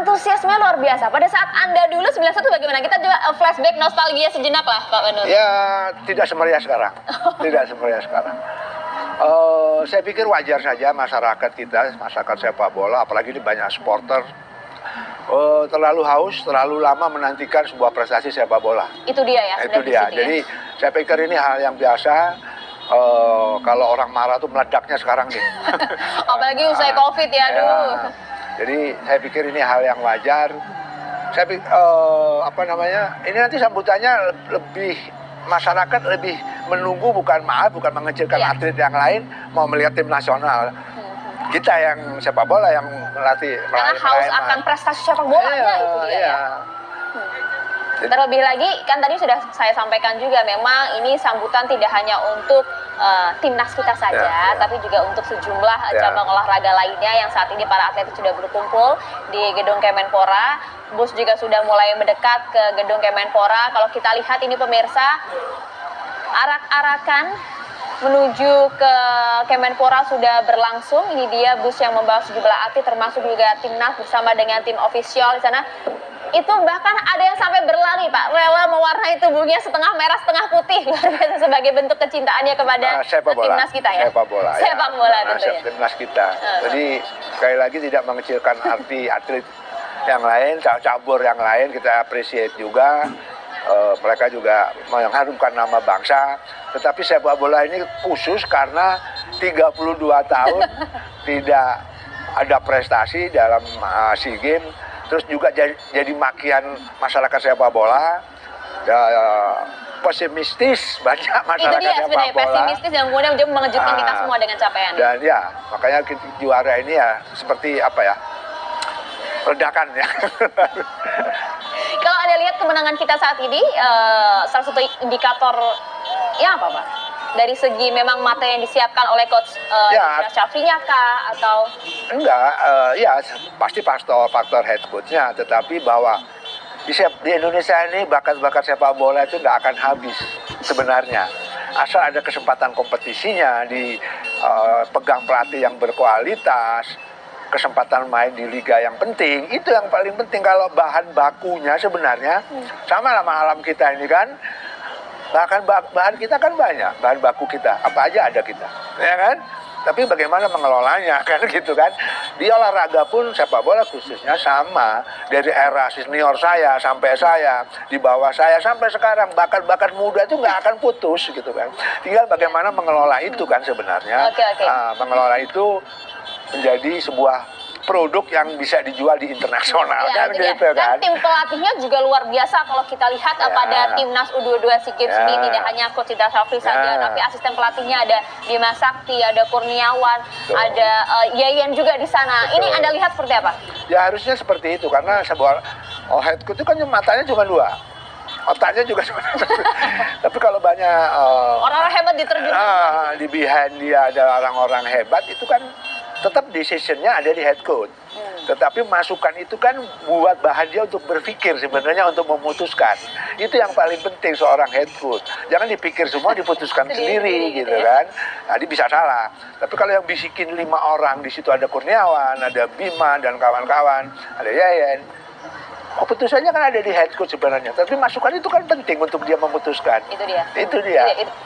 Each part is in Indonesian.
antusiasme luar biasa. Pada saat Anda dulu 91 bagaimana? Kita coba flashback nostalgia sejenak lah Pak Wenus. Ya tidak semeriah sekarang. Tidak semeriah sekarang. Saya pikir wajar saja masyarakat kita, masyarakat sepak bola, apalagi ini banyak supporter, terlalu haus, terlalu lama menantikan sebuah prestasi sepak bola. Itu dia ya. Itu dia. Jadi saya pikir ini hal yang biasa. Kalau orang marah tuh meledaknya sekarang nih. Apalagi usai COVID ya, aduh. Jadi saya pikir ini hal yang wajar. Saya pikir, ini nanti sambutannya lebih masyarakat lebih menunggu, bukan mengecilkan atlet yang lain, mau melihat tim nasional. Kita yang sepak bola yang melatih. Karena haus akan prestasi sepak bolanya itu dia ya. Terlebih lagi, kan tadi sudah saya sampaikan juga, memang ini sambutan tidak hanya untuk timnas kita saja, tapi juga untuk sejumlah cabang olahraga lainnya yang saat ini para atlet sudah berkumpul di gedung Kemenpora. Bus juga sudah mulai mendekat ke gedung Kemenpora. Kalau kita lihat ini pemirsa, arak-arakan menuju ke Kemenpora sudah berlangsung. Ini dia bus yang membawa sejumlah atlet termasuk juga timnas bersama dengan tim ofisial di sana. Itu bahkan ada yang sampai berlari Pak, rela mewarnai tubuhnya setengah merah setengah putih, luar biasa sebagai bentuk kecintaannya kepada timnas kita ya. Sepak bola tentunya. Timnas kita. Jadi sekali lagi tidak mengecilkan arti atlet yang lain, cabur yang lain kita appreciate juga. Mereka juga mengharumkan nama bangsa. Tetapi sepak bola ini khusus karena 32 tahun tidak ada prestasi dalam SEA Games. Terus juga jadi makian masyarakat sepak bola, pesimistis banyak masyarakat sepak bola. Pesimistis yang kemudian mengejutkan kita semua dengan capaian. Dan ya, makanya juara ini ya seperti ledakan ya. Kalau Anda lihat kemenangan kita saat ini, salah satu indikator ya apa Pak? Dari segi memang materi yang disiapkan oleh coach Syafrinya kah atau enggak, pasti faktor head coach-nya, tetapi bahwa di Indonesia ini bakat-bakat sepak bola itu nggak akan habis sebenarnya, asal ada kesempatan kompetisinya, dipegang pelatih yang berkualitas, kesempatan main di liga yang penting, itu yang paling penting. Kalau bahan bakunya sebenarnya sama lah alam kita ini kan. Bahan kita kan banyak, bahan baku kita, apa aja ada kita, ya kan? Tapi bagaimana mengelolanya, kan gitu kan? Di olahraga pun sepak bola khususnya sama, dari era senior saya sampai saya, di bawah saya sampai sekarang, bakat-bakat muda itu nggak akan putus gitu kan. Tinggal bagaimana mengelola itu kan sebenarnya. Mengelola itu menjadi sebuah produk yang bisa dijual di internasional kan gitu kan. Tim pelatihnya juga luar biasa kalau kita lihat pada timnas U22 SEA Games ini, tidak hanya coach Indra Syafri saja, tapi asisten pelatihnya ada Bima Sakti, ada Kurniawan, ada Yayan juga di sana. Ini Anda lihat seperti apa? Ya harusnya seperti itu, karena sebuah head coach itu kan matanya cuma dua, otaknya juga cuma tapi kalau banyak orang-orang hebat diterjunkan, di behind dia ada orang-orang hebat, itu kan tetap decision-nya ada di head coach. Tetapi masukan itu kan buat bahan dia untuk berpikir sebenarnya, untuk memutuskan. Itu yang paling penting seorang head coach. Jangan dipikir semua, diputuskan sendiri gitu kan. Nah, bisa salah. Tapi kalau yang bisikin 5 orang, di situ ada Kurniawan, ada Bima dan kawan-kawan, ada Yayan. Keputusannya kan ada di head coach sebenarnya. Tapi masukan itu kan penting untuk dia memutuskan. Itu dia.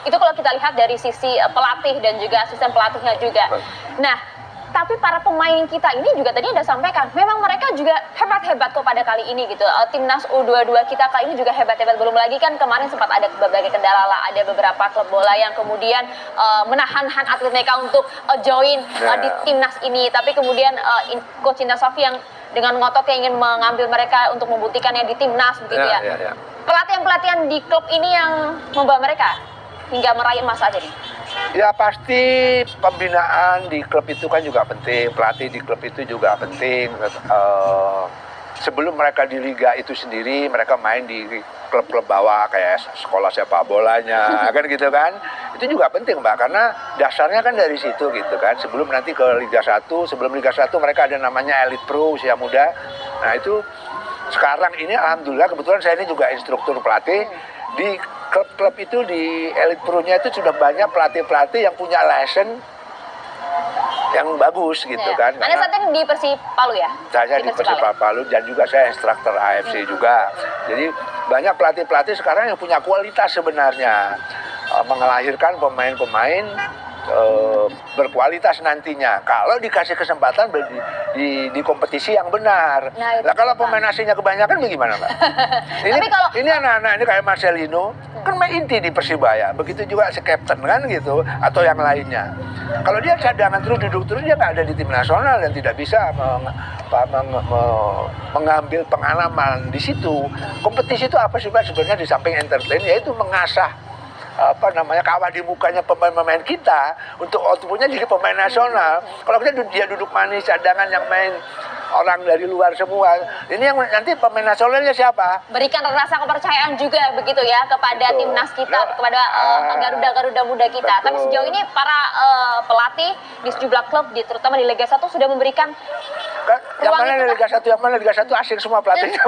Itu kalau kita lihat dari sisi pelatih dan juga asisten pelatihnya juga. Nah, tapi para pemain kita ini juga tadi Anda sampaikan, memang mereka juga hebat-hebat kok pada kali ini gitu. Timnas U22 kita kali ini juga hebat-hebat. Belum lagi kan kemarin sempat ada berbagai kendala lah. Ada beberapa klub bola yang kemudian menahan atlet mereka untuk join di timnas ini. Tapi kemudian coach Indra Syafri yang dengan ngotot yang ingin mengambil mereka untuk membuktikannya di timnas begitu ya. Pelatihan-pelatihan di klub ini yang membawa mereka hingga meraih emas aja nih. Ya pasti pembinaan di klub itu kan juga penting, pelatih di klub itu juga penting. Sebelum mereka di liga itu sendiri, mereka main di klub-klub bawah kayak sekolah sepak bolanya, kan gitu kan. Itu juga penting Mbak, karena dasarnya kan dari situ gitu kan. Sebelum nanti ke Liga 1, sebelum Liga 1 mereka ada namanya Elite Pro usia muda. Nah itu sekarang ini alhamdulillah kebetulan saya ini juga instruktur pelatih. Di klub-klub itu, di Elite Pro-nya itu sudah banyak pelatih-pelatih yang punya license yang bagus gitu Ya. kan. Anda saat ini di Persib Palu ya? Saya di Persib Palu dan juga saya instruktur AFC juga. Jadi banyak pelatih-pelatih sekarang yang punya kualitas sebenarnya, mengelahirkan pemain-pemain berkualitas nantinya kalau dikasih kesempatan di kompetisi yang benar. Nah, kalau pemain asingnya kebanyakan bagaimana, Mbak? Ini anak-anak ini kayak Marcelino kan main inti di Persibaya, begitu juga si kapten kan gitu, atau yang lainnya. Kalau dia cadangan terus duduk terus, dia nggak ada di tim nasional dan tidak bisa mengambil pengalaman di situ. Kompetisi itu apa sih, Pak? Sebenarnya di samping entertain, yaitu mengasah kawah di mukanya pemain-pemain kita untuk outputnya jadi pemain nasional. Kalau dia duduk manis cadangan yang main orang dari luar semua, ini yang nanti pemain nasionalnya siapa? Berikan rasa kepercayaan juga begitu ya kepada timnas kita, kepada Garuda muda kita. Tapi sejauh ini para pelatih di sejumlah klub, terutama di Liga 1 sudah memberikan yang mana di Liga 1, yang mana Liga 1 asing semua pelatihnya.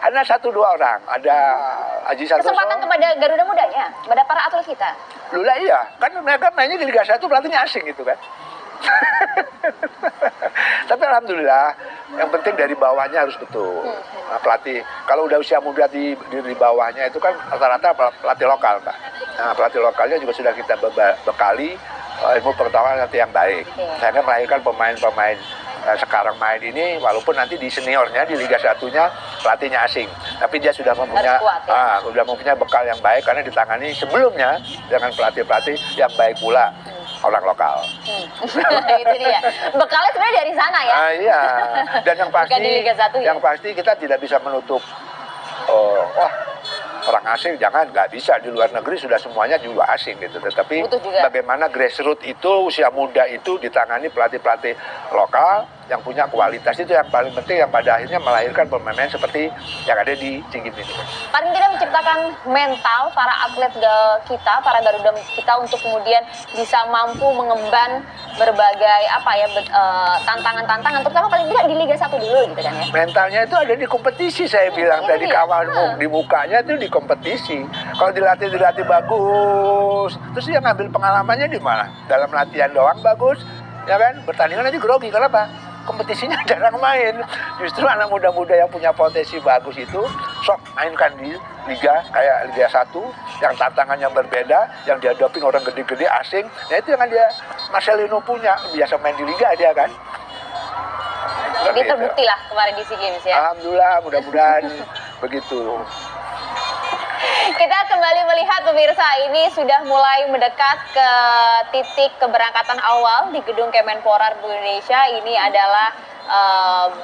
Hanya 1-2 orang, ada Aji Santoso. Kesempatan kepada Garuda mudanya, kepada para atlet kita. Lula iya, kan mereka mainnya di Liga 1 pelatihnya asing gitu kan. Tapi alhamdulillah, yang penting dari bawahnya harus betul. Nah, pelatih kalau udah usia muda di bawahnya itu kan rata-rata pelatih lokal, Pak. Nah, pelatih lokalnya juga sudah kita bekali ilmu pengetahuan nanti yang baik. Sehingga melahirkan pemain-pemain sekarang main ini, walaupun nanti di seniornya di Liga 1-nya pelatihnya asing, tapi dia sudah mempunyai sudah mempunyai bekal yang baik karena ditangani sebelumnya dengan pelatih-pelatih yang baik pula. Orang lokal. Itu dia. Bekalnya sebenarnya dari sana ya. Iya. Dan yang pasti, yang pasti kita tidak bisa menutup. Orang asing nggak bisa, di luar negeri sudah semuanya juga asing gitu. Tetapi bagaimana grassroots itu usia muda itu ditangani pelatih-pelatih lokal yang punya kualitas, itu yang paling penting, yang pada akhirnya melahirkan pemain seperti yang ada di Singgim ini. Paling tidak menciptakan mental para atlet kita, para Garuda kita untuk kemudian bisa mampu mengemban berbagai tantangan-tantangan, terutama paling tidak di Liga 1 dulu gitu kan ya. Mentalnya itu ada di kompetisi, saya bilang tadi kawal di mukanya itu di kompetisi. Kalau dilatih bagus, terus dia ngambil pengalamannya di mana? Dalam latihan doang bagus, ya kan? Pertandingan nanti grogi, kenapa? Kompetisinya jarang main. Justru anak muda-muda yang punya potensi bagus itu sok mainkan di liga kayak Liga 1 yang tantangannya berbeda, yang dihadapin orang gede-gede asing. Nah itu yang dia Marcelino punya, biasa main di liga dia kan. Jadi terbukti lah kemarin di SEA Games ya. Alhamdulillah, mudah-mudahan begitu. Kita kembali melihat pemirsa, ini sudah mulai mendekat ke titik keberangkatan awal di gedung Kemenpora Republik Indonesia. Ini adalah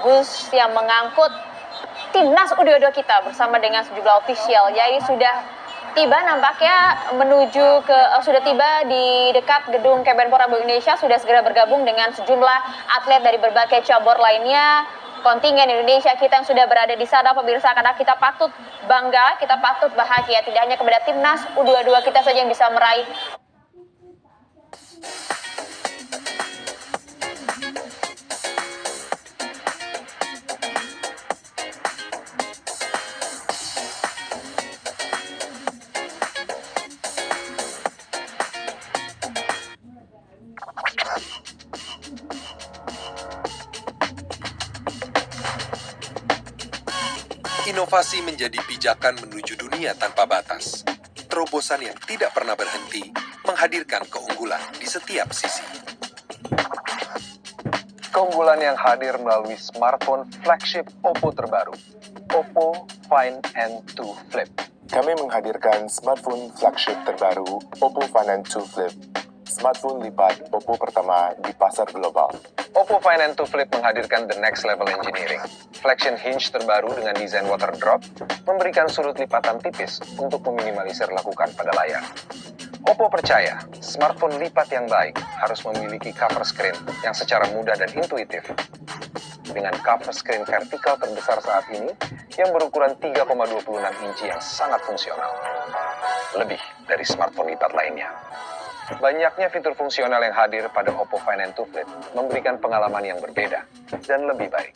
bus yang mengangkut timnas U22 kita bersama dengan sejumlah ofisial. Jadi sudah tiba nampaknya sudah tiba di dekat gedung Kemenpora Republik Indonesia, sudah segera bergabung dengan sejumlah atlet dari berbagai cabur lainnya. Kontingen Indonesia kita yang sudah berada di sana, pemirsa, karena kita patut bangga, kita patut bahagia, tidak hanya kepada timnas U22 kita saja yang bisa meraih Inovasi menjadi pijakan menuju dunia tanpa batas. Terobosan yang tidak pernah berhenti, menghadirkan keunggulan di setiap sisi. Keunggulan yang hadir melalui smartphone flagship Oppo terbaru, Oppo Find N2 Flip. Kami menghadirkan smartphone flagship terbaru, Oppo Find N2 Flip. Smartphone lipat Oppo pertama di pasar global. Oppo Find N2 Flip menghadirkan the next level engineering. Flexion hinge terbaru dengan desain water drop memberikan sudut lipatan tipis untuk meminimalisir lekukan pada layar. Oppo percaya, smartphone lipat yang baik harus memiliki cover screen yang secara mudah dan intuitif. Dengan cover screen vertikal terbesar saat ini yang berukuran 3,26 inci yang sangat fungsional. Lebih dari smartphone lipat lainnya. Banyaknya fitur fungsional yang hadir pada Oppo Find N2 Flip memberikan pengalaman yang berbeda dan lebih baik.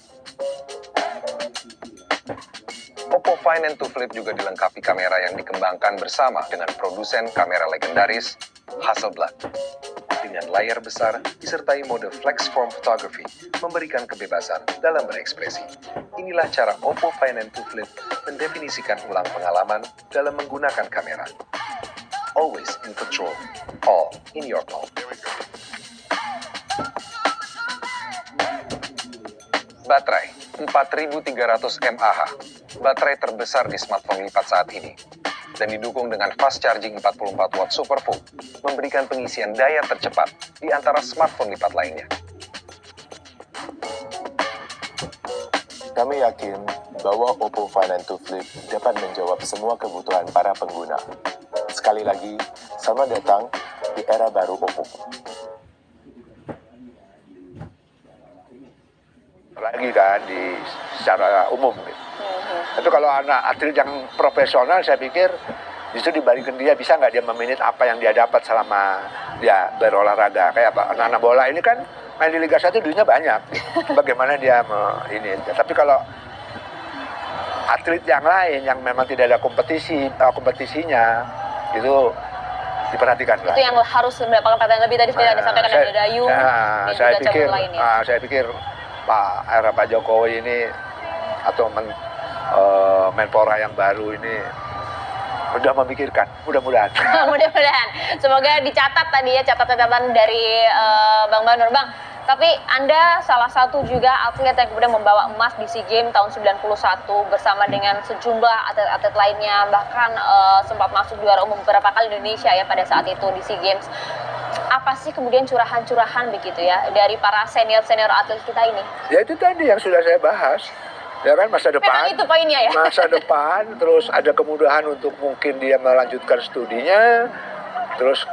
Oppo Find N2 Flip juga dilengkapi kamera yang dikembangkan bersama dengan produsen kamera legendaris Hasselblad. dengan layar besar disertai mode Flex Form Photography memberikan kebebasan dalam berekspresi. Inilah cara Oppo Find N2 Flip mendefinisikan ulang pengalaman dalam menggunakan kamera. Always in control, all in your palm. Baterai 4300 mAh, baterai terbesar di smartphone lipat saat ini, dan didukung dengan fast charging 44 watt SuperVOOC, memberikan pengisian daya tercepat di antara smartphone lipat lainnya. Kami yakin bahwa Oppo Find N2 Flip dapat menjawab semua kebutuhan para pengguna. Sekali lagi, selamat datang di era baru Oppo. Lagi kan di secara umum gitu. Tapi kalau anak atlet yang profesional, saya pikir justru dibandingkan dia, bisa nggak dia memanage apa yang dia dapat selama dia berolahraga. Kayak anak-anak bola ini kan main di Liga 1 duitnya banyak. Bagaimana dia ini. Tapi kalau atlet yang lain yang memang tidak ada kompetisinya, itu diperhatikan lah. Itu yang harus mendapatkan perhatian lebih, tadi seperti yang disampaikan ada Dayung dan juga cabur lainnya. Saya pikir Pak Jokowi ini atau Menpora yang baru ini udah memikirkan, mudah-mudahan. Mudah-mudahan. Semoga dicatat tadi ya, catatan dari Bang Banur. Bang, tapi Anda salah satu juga atlet yang kemudian membawa emas di SEA Games tahun 91 bersama dengan sejumlah atlet-atlet lainnya, bahkan sempat masuk juara umum beberapa kali Indonesia ya pada saat itu di SEA Games. Apa sih kemudian curahan-curahan begitu ya dari para senior-senior atlet kita ini? Ya itu tadi yang sudah saya bahas. Ya kan, masa depan. Memang itu poinnya ya? Masa depan, terus ada kemudahan untuk mungkin dia melanjutkan studinya, terus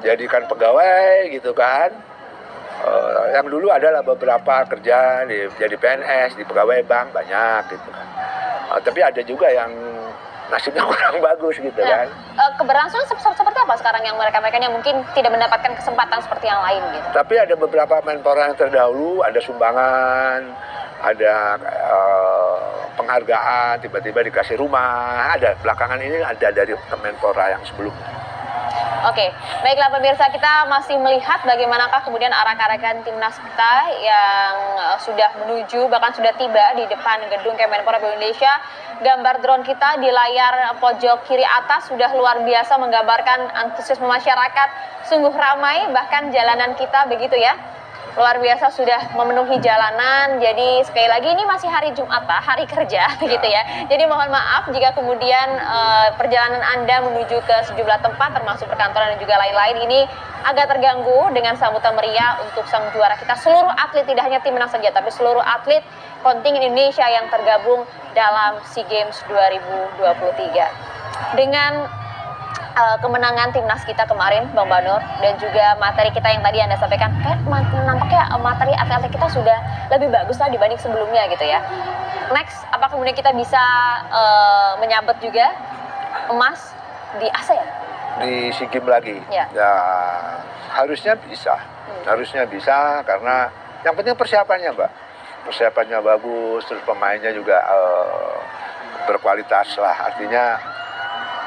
jadikan pegawai gitu kan. Yang dulu adalah beberapa kerja jadi PNS, di pegawai bank banyak gitu kan. Tapi ada juga yang nasibnya kurang bagus gitu kan. Keberlangsungan seperti apa sekarang yang mereka-mereka yang mungkin tidak mendapatkan kesempatan seperti yang lain gitu? Tapi ada beberapa menpora yang terdahulu, ada sumbangan, ada penghargaan, tiba-tiba dikasih rumah, ada belakangan ini ada dari menpora yang sebelumnya. Oke, baiklah pemirsa, kita masih melihat bagaimanakah kemudian arak-arakan timnas kita yang sudah menuju, bahkan sudah tiba di depan gedung Kemenpora Indonesia. Gambar drone kita di layar pojok kiri atas sudah luar biasa menggambarkan antusiasme masyarakat, sungguh ramai, bahkan jalanan kita begitu ya. Luar biasa sudah memenuhi jalanan. Jadi sekali lagi ini masih hari Jumat Pak, hari kerja gitu ya. Jadi mohon maaf jika kemudian perjalanan Anda menuju ke sejumlah tempat termasuk perkantoran dan juga lain-lain ini agak terganggu dengan sambutan meriah untuk sang juara kita. Seluruh atlet, tidak hanya timnas saja tapi seluruh atlet kontingen Indonesia yang tergabung dalam SEA Games 2023. Dengan kemenangan timnas kita kemarin, Bang Banur, dan juga materi kita yang tadi Anda sampaikan, kayak nampaknya materi atlet kita sudah lebih bagus lah dibanding sebelumnya gitu ya. Next, apa kemudian kita bisa menyabet juga emas di ASEAN? Di SEA Games lagi? Ya. Ya, harusnya bisa. Harusnya bisa karena yang penting persiapannya, Mbak. Persiapannya bagus, terus pemainnya juga berkualitas lah. Artinya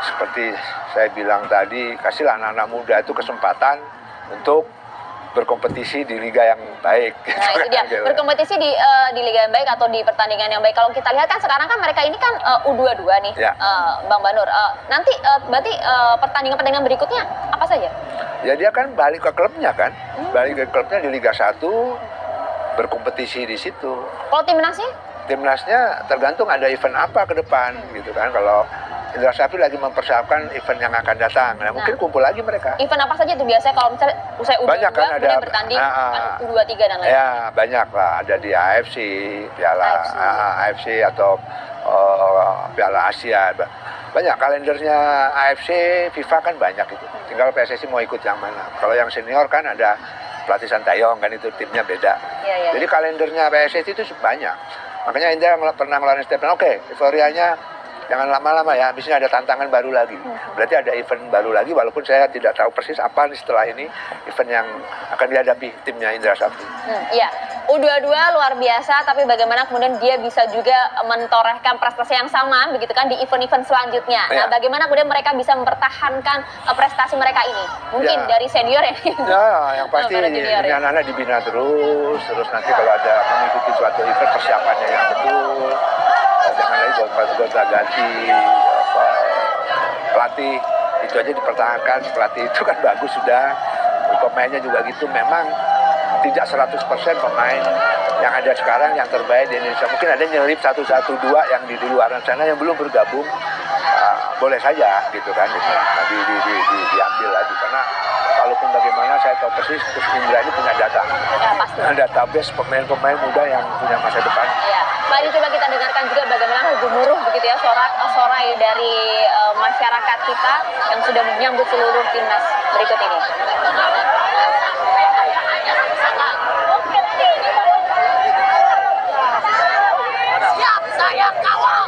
seperti saya bilang tadi, kasihlah anak-anak muda itu kesempatan untuk berkompetisi di liga yang baik. Nah itu dia, berkompetisi di liga yang baik atau di pertandingan yang baik. Kalau kita lihat kan sekarang kan mereka ini kan U22 nih, ya. Bang Banur. Nanti berarti pertandingan-pertandingan berikutnya apa saja? Ya dia kan balik ke klubnya kan, balik ke klubnya di Liga 1, berkompetisi di situ. Kalau timnasnya? Timnasnya tergantung ada event apa ke depan gitu kan. Kalau Indra Safri lagi mempersiapkan event yang akan datang. Nah, mungkin kumpul lagi mereka. Event apa saja tuh biasanya kalau misalnya usai U22 banyak kan ada bertanding U23 dan lain-lain? Ya, banyak lah. Ada di AFC, Piala AFC atau Piala Asia. Banyak kalendernya AFC, FIFA kan banyak itu. Tinggal PSSI mau ikut yang mana. Kalau yang senior kan ada pelatih Santayong kan itu timnya beda. Ya. Jadi kalendernya PSSI itu banyak. Makanya Indra pernah ngeluarin statement, oke, euforianya jangan lama-lama ya, habisnya ada tantangan baru lagi. Berarti ada event baru lagi, walaupun saya tidak tahu persis apa nih setelah ini event yang akan dihadapi timnya Indra Safri. Iya, U22 luar biasa, tapi bagaimana kemudian dia bisa juga mentorehkan prestasi yang sama, begitu kan, di event-event selanjutnya. Nah, Ya. bagaimana kemudian mereka bisa mempertahankan prestasi mereka ini? Mungkin Ya. dari senior ya? Ya, yang pasti Para ini junior ya. anak-anak dibina terus nanti kalau ada mengikuti suatu event persiapannya yang betul. Jangan lagi gonta ganti pelatih, itu aja dipertahankan. Pelatih itu kan bagus sudah, pemainnya juga gitu. Memang tidak 100% pemain yang ada sekarang yang terbaik di Indonesia. Mungkin ada nyelip 1-2 yang di luar sana yang belum bergabung. Boleh saja gitu kan, diambil lagi, karena walaupun bagaimana saya tahu persis Coach Indra ini punya data, Ya, pasti. database pemain-pemain muda yang punya masa depan. Ya, Pak, ini coba kita dengarkan juga bagaimana gemuruh begitu ya sorai dari masyarakat kita yang sudah menyambut seluruh timnas berikut ini. Siap, saya kawal.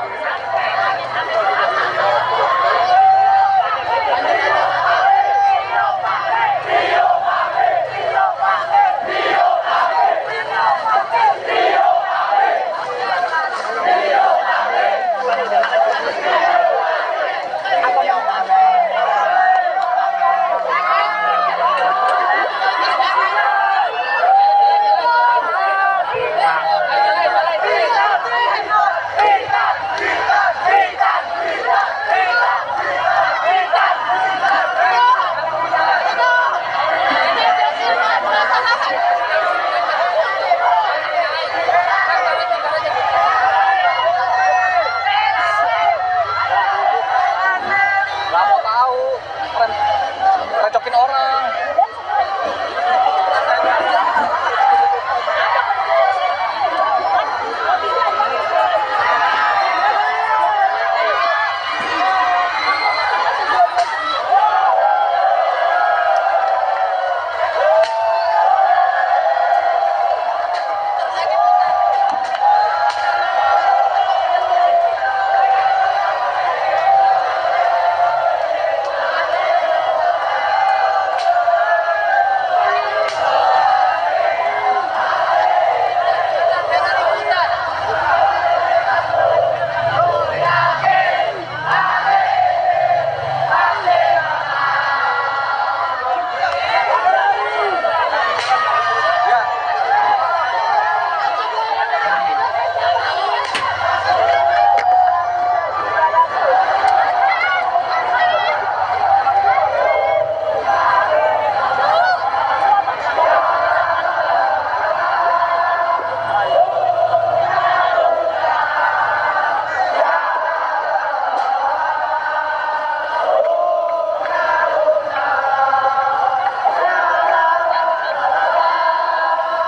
Nggak mau tahu, recokin orang.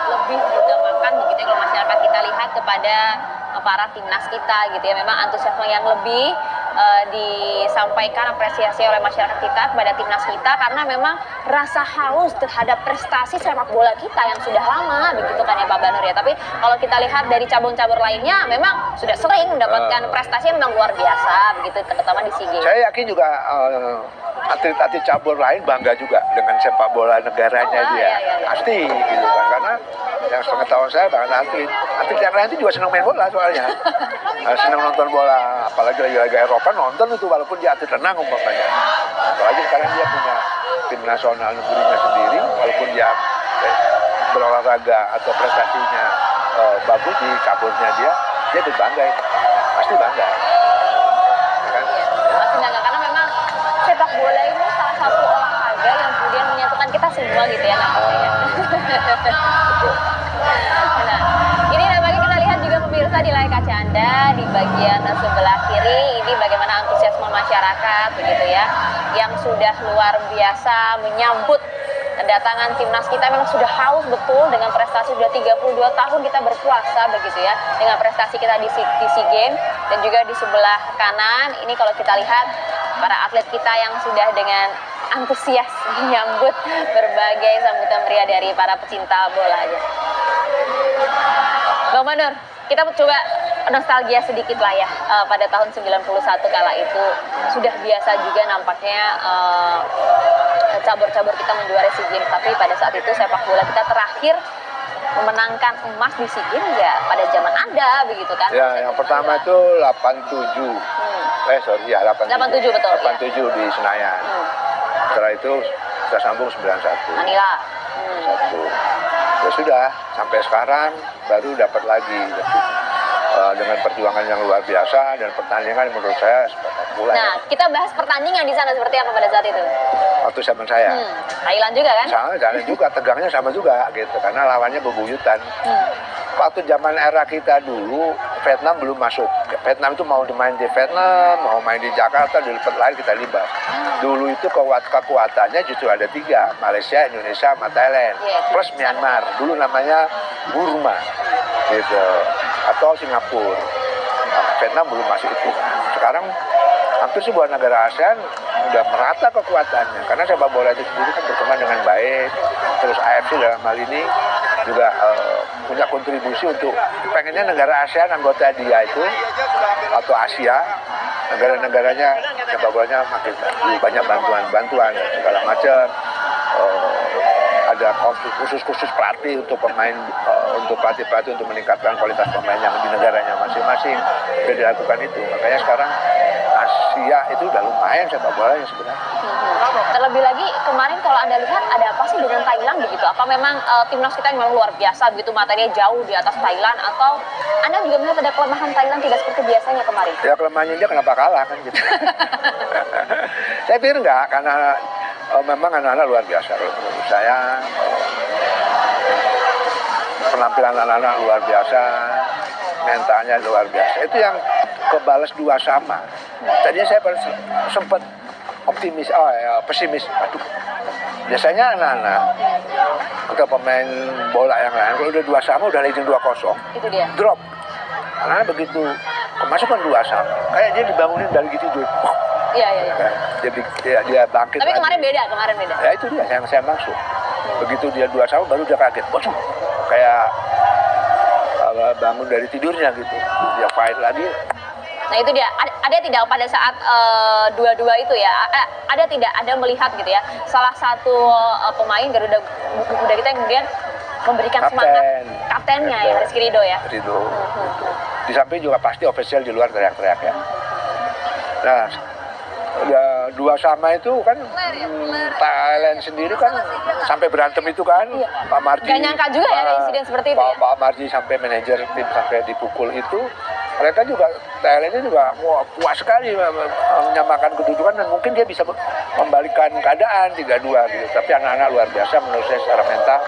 Lebih diutamakan begitu ya kalau masyarakat kita lihat kepada para timnas kita gitu ya, memang antusiasme yang lebih disampaikan apresiasi oleh masyarakat kita kepada timnas kita karena memang rasa haus terhadap prestasi sepak bola kita yang sudah lama begitu kan ya Pak Banur ya. Tapi kalau kita lihat dari cabur-cabur lainnya memang sudah sering mendapatkan prestasi yang memang luar biasa begitu, terutama di SEA Games. Saya yakin juga atlet-atlet cabur lain bangga juga dengan sepak bola negaranya Oh, dia. iya. Pasti gitu kan, karena yang sepengetahuan saya bahkan atlet yang lain itu juga senang main bola soalnya. Senang nonton bola, apalagi lagi Eropa nonton itu walaupun dia atlet renang umpamanya. Apalagi sekarang dia punya tim nasional negerinya sendiri, walaupun dia berolahraga atau prestasinya bagus di caburnya dia berbangga ini. Pasti bangga. Kan? Pasti bangga karena memang sepak bola ini salah satu olahraga yang kemudian menyatukan kita semua gitu ya namanya. Nah, ini nampaknya kita lihat juga pemirsa di layar kaca Anda di bagian sebelah kiri ini bagaimana antusiasme masyarakat begitu ya yang sudah luar biasa menyambut kedatangan timnas kita. Memang sudah haus betul dengan prestasi, sudah 32 tahun kita berpuasa begitu ya dengan prestasi kita di SEA Games. Dan juga di sebelah kanan ini kalau kita lihat para atlet kita yang sudah dengan antusias menyambut berbagai sambutan meriah dari para pecinta bola aja. Bang Manur, kita coba nostalgia sedikit lah ya, pada tahun 91 kala itu sudah biasa juga nampaknya cabur-cabur kita menjuarai SEA Games, tapi pada saat itu sepak bola kita terakhir memenangkan emas di SEA Games ya pada zaman Anda begitu kan? Ya, yang pertama itu 87. Sorry, ya 87 betul. 87 di Senayan. Setelah itu kita sambung 91. Manila. Satu. Ya sudah, sampai sekarang baru dapat lagi. Dengan perjuangan yang luar biasa dan pertandingan menurut saya spektakuler. Nah, kita bahas pertandingan di sana seperti apa pada saat itu? Waktu zaman saya. Thailand juga kan? Sama juga, tegangnya sama juga gitu, karena lawannya bebuyutan. Waktu zaman era kita dulu, Vietnam belum masuk. Vietnam itu mau main di Vietnam, mau main di Jakarta, di tempat lain kita libat. Dulu itu kekuatannya justru ada 3, Malaysia, Indonesia, sama Thailand. Plus Myanmar, dulu namanya Burma gitu, atau Singapura. Vietnam belum masuk itu. Sekarang hampir sebuah negara ASEAN udah merata kekuatannya, karena sepak bola itu sendiri kan berkembang dengan baik. Terus AFC dalam hal ini juga punya kontribusi untuk pengennya negara ASEAN anggota dia itu atau Asia, negara-negaranya sepak bolanya makin banyak bantuan segala macam. Ada khusus pelatih untuk pemain, untuk pelatih untuk meningkatkan kualitas pemain yang di negaranya masing-masing. Sudah dilakukan itu, makanya sekarang Asia itu udah lumayan sepak bolanya sebenarnya. Terlebih lagi kemarin kalau Anda lihat ada apa sih dengan Thailand begitu? Apa memang timnas kita memang luar biasa begitu, materinya jauh di atas Thailand, atau Anda juga melihat ada kelemahan Thailand tidak seperti biasanya kemarin? Ya kelemahannya dia kenapa kalah kan gitu. Saya pikir enggak, karena memang anak-anak luar biasa menurut saya. Penampilan anak-anak luar biasa, mentalnya luar biasa. Itu yang kebalas 2-2. Tadinya saya sempat optimis, pesimis. Aduh, biasanya anak-anak atau pemain bola yang lain kalau udah 2-2 udah leading 2-0, Itu dia. drop. Karena begitu kemasukan 2-1, kayak dia dibangunin dari gitu dulu. Iya. Dia bangkit. Tapi lagi. kemarin beda. Ya itu dia yang saya maksud. Begitu dia 2-1 baru dia kaget. Waduh, kayak bangun dari tidurnya gitu. Dia fight lagi. Nah itu dia, ada tidak pada saat 2-2 itu ya, ada tidak Anda melihat gitu ya, salah satu pemain Garuda Muda kita yang kemudian memberikan semangat, kaptennya ya, Rizky Ridho ya? Ridho. Di samping juga pasti official di luar teriak-teriak ya. Nah, udah 2-2 itu kan Thailand sendiri kan sampai berantem itu kan. Iya. Pak Marji. Gak nyangka juga ya ada insiden seperti itu ya? Pak Marji sampai manajer tim sampai dipukul itu. Mereka juga, Thailandnya juga puas sekali menyamakan kedudukan dan mungkin dia bisa membalikan keadaan 3-2 gitu. Tapi anak-anak luar biasa menurut saya secara mental,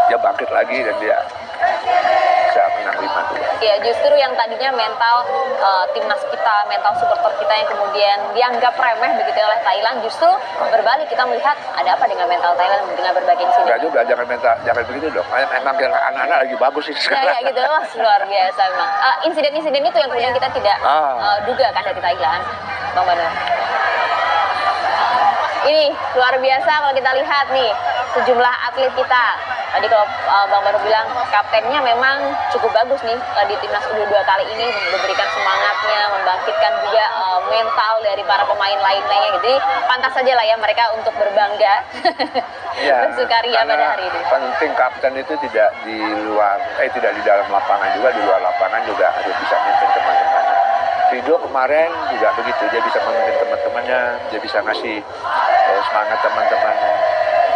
dia bangkit lagi dan dia bisa menang 5-2. Ya justru yang tadinya mental timnas kita, mental supporter kita yang kemudian dianggap remeh begitu oleh Thailand, justru berbalik kita melihat ada apa dengan mental Thailand dengan berbagai insiden. Enggak juga, jangan begitu dong. Emang anak-anak lagi bagus ini sekarang. Ya gitu, wah, luar biasa memang. Insiden-insiden itu yang kemudian kita tidak duga kan dari Thailand, Bang Banu. Ini luar biasa kalau kita lihat nih sejumlah atlet kita. Tadi kalau Bang Banu bilang kaptennya memang cukup bagus nih di timnas U22 kali ini, memberikan semangatnya, membangkitkan juga mental dari para pemain lain-lainnya gitu. Jadi pantas saja lah ya mereka untuk berbangga, bersukaria pada hari ini. Penting kapten itu tidak di luar, tidak di dalam lapangan juga, di luar lapangan juga harus bisa memimpin teman-temannya. Ridho kemarin juga begitu, dia bisa memimpin teman-temannya, dia bisa ngasih semangat teman-temannya.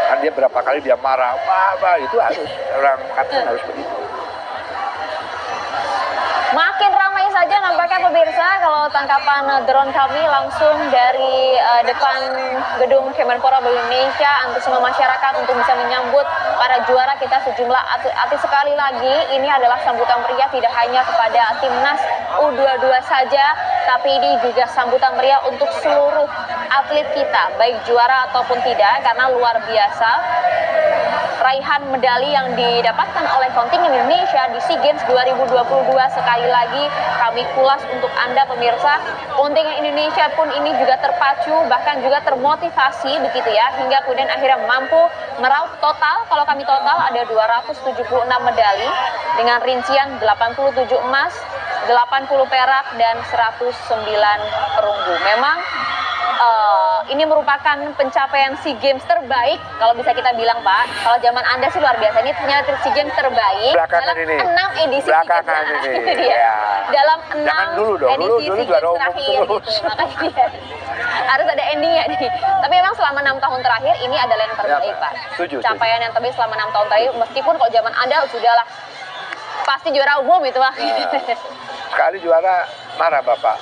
Kan dia berapa kali dia marah, itu harus, orang kapten harus begitu. Makin ramai saja nampaknya pemirsa kalau tangkapan drone kami langsung dari depan gedung Kemenpora Indonesia, antusiasme masyarakat untuk bisa menyambut para juara kita sejumlah atlet. Sekali lagi ini adalah sambutan meriah tidak hanya kepada timnas U22 saja, tapi ini juga sambutan meriah untuk seluruh atlet kita, baik juara ataupun tidak, karena luar biasa raihan medali yang didapatkan oleh kontingen Indonesia di SEA Games 2022. Sekali lagi kami kulas untuk Anda pemirsa, kontingen Indonesia pun ini juga terpacu bahkan juga termotivasi begitu ya, hingga kemudian akhirnya mampu meraup total, kalau kami total ada 276 medali dengan rincian 87 emas, 80 perak dan 109 perunggu. Memang ini merupakan pencapaian SEA Games terbaik kalau bisa kita bilang, Pak. Kalau zaman Anda sih luar biasa. Ini ternyata SEA Games terbaik Belakangan dalam ini. 6 edisi SEA Games. Belakangan ini. Itu dia. Ya. Dalam 6 Jangan dulu dong. edisi Dulu SEA Games juara umum terakhir terus. gitu. Makanya dia harus ada endingnya nih. Tapi memang selama 6 tahun terakhir ini adalah yang terbaik, Ya, Pak. setuju. Capaian yang terbaik selama 6 tahun terakhir. Meskipun kalau zaman Anda sudahlah pasti juara umum itu, Pak. Nah, sekali juara marah Bapak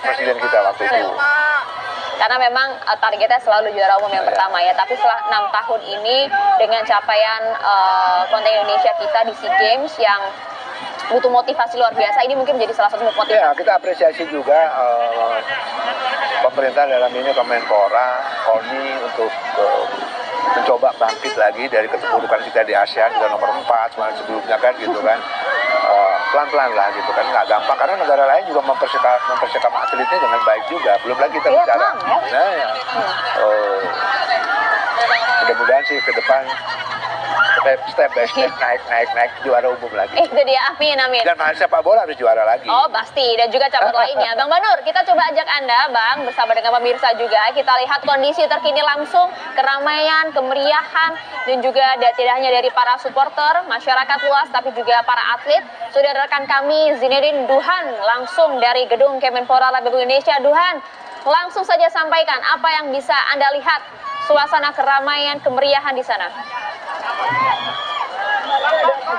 Presiden kita waktu itu. Karena memang targetnya selalu juara umum yang pertama ya. Tapi setelah 6 tahun ini dengan capaian kontingen Indonesia kita di SEA Games yang butuh motivasi luar biasa, ini mungkin menjadi salah satu motivasi. Ya, kita apresiasi juga pemerintah dalam ini Kemenpora, KONI untuk mencoba bangkit lagi dari keterpurukan kita di ASEAN, kita nomor 4 semalam sebelumnya kan gitu kan. Pelan-pelan lah gitu kan, nggak gampang karena negara lain juga mempersiapkan atletnya dengan baik juga. Belum lagi kita bicara. Vietnam, ya? Nah, ya. Mudah-mudahan sih ke depan step by step naik juara umum lagi. Itu dia, amin amin. Dan sepak bola harus juara lagi. Oh pasti, dan juga cabur lainnya. Bang Banur, kita coba ajak Anda, Bang, bersama dengan pemirsa juga. Kita lihat kondisi terkini langsung, keramaian, kemeriahan, dan juga tidak hanya dari para supporter, masyarakat luas, tapi juga para atlet. Sudah ada rekan kami, Zinedine Duhan, langsung dari Gedung Kemenpora Republik Indonesia. Duhan, langsung saja sampaikan apa yang bisa Anda lihat, suasana keramaian, kemeriahan di sana.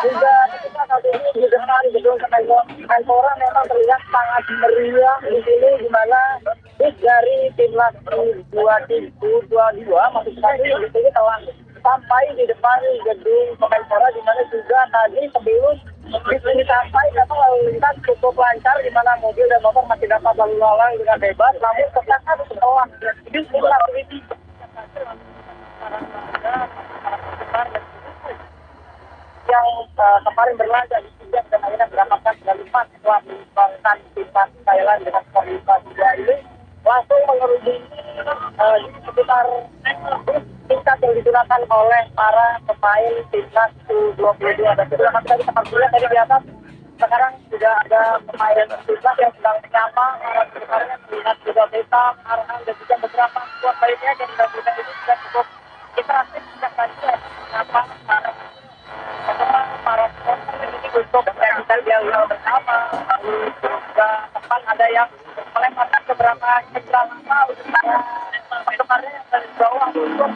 Juga kita saat ini di depan gedung Kemenpora memang terlihat sangat meriah di sini, di mana bis dari timnas U22 maksud kami di sini telah sampai di depan gedung Kemenpora, di mana juga tadi sebelum bis ini sampai memang lalu lintas cukup lancar, di mana mobil dan motor masih dapat lalu lalang dengan bebas. Namun sesaat setelah bis ini yang kemarin berlaga di Sijam dan akhirnya mendapatkan medali emas setelah menyumbangkan timnas Thailand dengan skor 5-2 ini langsung mengerungi sekitar tingkat yang digunakan oleh para pemain timnas U22. Dan kita akan tadi sempat lihat tadi di atas, sekarang sudah ada pemain timnas yang sedang menyapa sebenarnya melihat juga Beta, Arhan dan juga beberapa squad lainnya yang mudah-mudahan ini sudah cukup interaktif sejak tadi menyapa para supporter ini untuk kita dialog bersama. Lalu juga tempat ada yang melemparkan beberapa cendera lama untuk para penggemarnya yang dari bawah untuk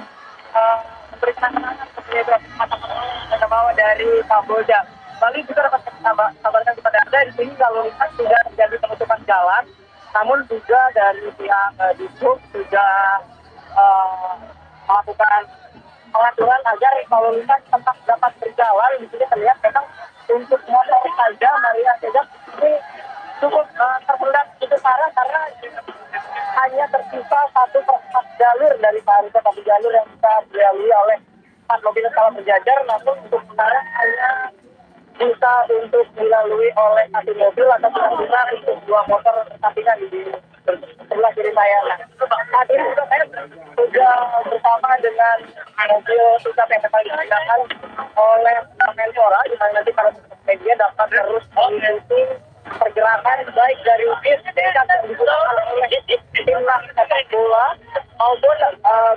memberikan kemenangan kepada mata-mata yang bawa dari Kamboja. Lalu juga dapat kabarkan kepada Anda di sini lalu lintas sudah terjadi penutupan jalan, namun juga dari pihak Dishub sudah melakukan pengaturan agar lalu lintas tetap dapat berjalan. Di sini terlihat memang untuk motor saja Maria Tegas ini cukup tersendat cukup parah karena hanya tersisa 1/4 jalur dari seharusnya 1 jalur yang bisa dilalui oleh 4 mobil skala berjajar, namun untuk sekarang hanya bisa untuk dilalui oleh 1 mobil atau bisa untuk 2 motor sampingan di sebelah kiri saya. Nah, saat ini juga saya sudah bersama dengan mobil pickup yang memang digunakan oleh Kemenpora, di mana nanti para media dapat terus mengikuti pergerakan baik dari bis yang digunakan oleh timnas sepak bola maupun